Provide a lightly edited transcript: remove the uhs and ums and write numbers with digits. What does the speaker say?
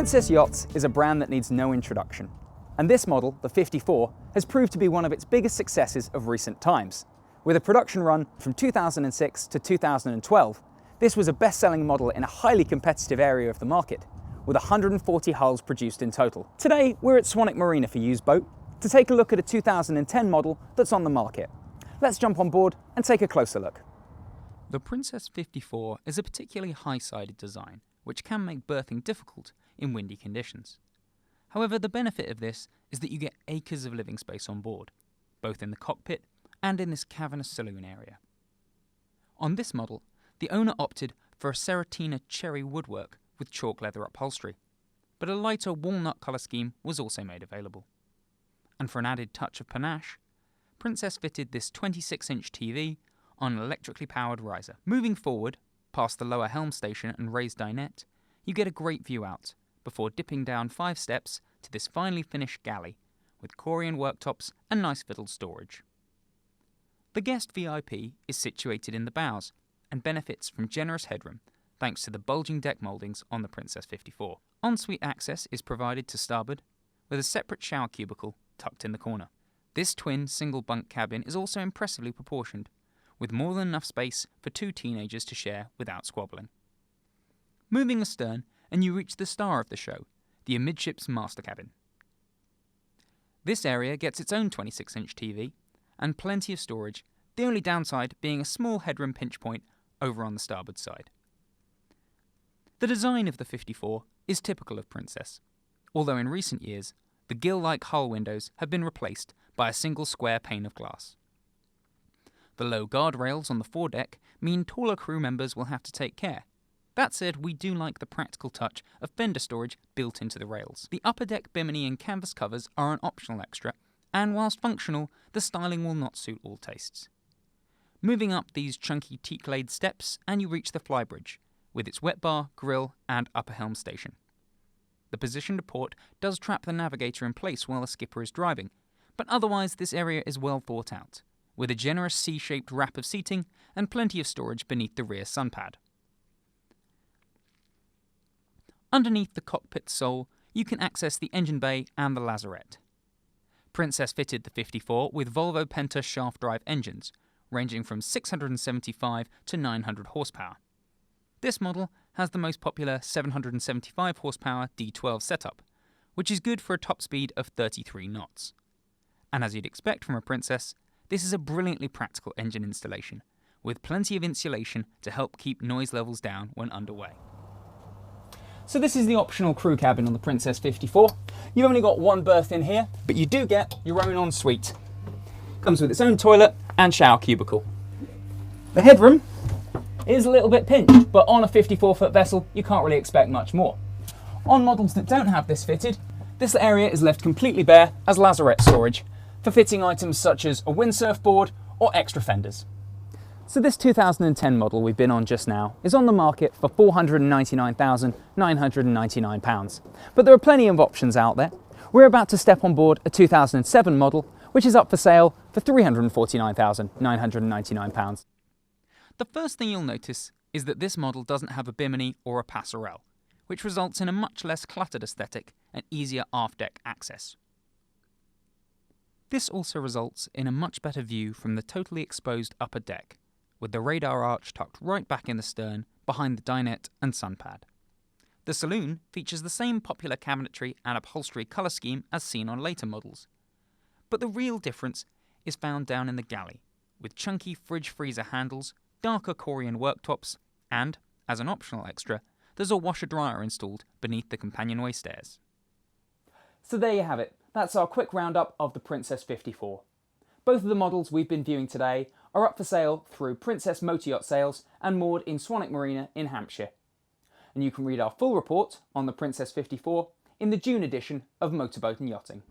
Princess Yachts is a brand that needs no introduction, and this model, the 54, has proved to be one of its biggest successes of recent times. With a production run from 2006 to 2012, this was a best-selling model in a highly competitive area of the market, with 140 hulls produced in total. Today, we're at Swanwick Marina for Used Boat to take a look at a 2010 model that's on the market. Let's jump on board and take a closer look. The Princess 54 is a particularly high-sided design, which can make berthing difficult in windy conditions. However, the benefit of this is that you get acres of living space on board, both in the cockpit and in this cavernous saloon area. On this model, the owner opted for a Serratina cherry woodwork with chalk leather upholstery, but a lighter walnut colour scheme was also made available. And for an added touch of panache, Princess fitted this 26-inch TV on an electrically powered riser. Moving forward, past the lower helm station and raised dinette, you get a great view out, before dipping down 5 steps to this finely finished galley, with Corian worktops and nice fiddled storage. The guest VIP is situated in the bows, and benefits from generous headroom, thanks to the bulging deck mouldings on the Princess 54. Ensuite access is provided to starboard, with a separate shower cubicle tucked in the corner. This twin single bunk cabin is also impressively proportioned, with more than enough space for 2 teenagers to share without squabbling. Moving astern, and you reach the star of the show, the amidships master cabin. This area gets its own 26-inch TV and plenty of storage, the only downside being a small headroom pinch point over on the starboard side. The design of the 54 is typical of Princess, although in recent years, the gill-like hull windows have been replaced by a single square pane of glass. The low guardrails on the foredeck mean taller crew members will have to take care. That said, we do like the practical touch of fender storage built into the rails. The upper deck bimini and canvas covers are an optional extra, and whilst functional, the styling will not suit all tastes. Moving up these chunky teak-laid steps, and you reach the flybridge, with its wet bar, grill, and upper helm station. The position to port does trap the navigator in place while the skipper is driving, but otherwise this area is well thought out, with a generous C-shaped wrap of seating and plenty of storage beneath the rear sunpad. Underneath the cockpit sole, you can access the engine bay and the lazarette. Princess fitted the 54 with Volvo Penta shaft drive engines, ranging from 675 to 900 horsepower. This model has the most popular 775 horsepower D12 setup, which is good for a top speed of 33 knots. And as you'd expect from a Princess, this is a brilliantly practical engine installation, with plenty of insulation to help keep noise levels down when underway. So this is the optional crew cabin on the Princess 54. You've only got one berth in here, but you do get your own ensuite. Comes with its own toilet and shower cubicle. The headroom is a little bit pinched, but on a 54-foot vessel, you can't really expect much more. On models that don't have this fitted, this area is left completely bare as lazarette storage for fitting items such as a windsurf board or extra fenders. So this 2010 model we've been on just now is on the market for £499,999, but there are plenty of options out there. We're about to step on board a 2007 model, which is up for sale for £349,999. The first thing you'll notice is that this model doesn't have a bimini or a passerelle, which results in a much less cluttered aesthetic and easier aft-deck access. This also results in a much better view from the totally exposed upper deck, with the radar arch tucked right back in the stern behind the dinette and sunpad. The saloon features the same popular cabinetry and upholstery colour scheme as seen on later models, but the real difference is found down in the galley, with chunky fridge-freezer handles, darker Corian worktops, and, as an optional extra, there's a washer-dryer installed beneath the companionway stairs. So there you have it. That's our quick roundup of the Princess 54. Both of the models we've been viewing today are up for sale through Princess Motor Yacht Sales and moored in Swanwick Marina in Hampshire. And you can read our full report on the Princess 54 in the June edition of Motorboat and Yachting.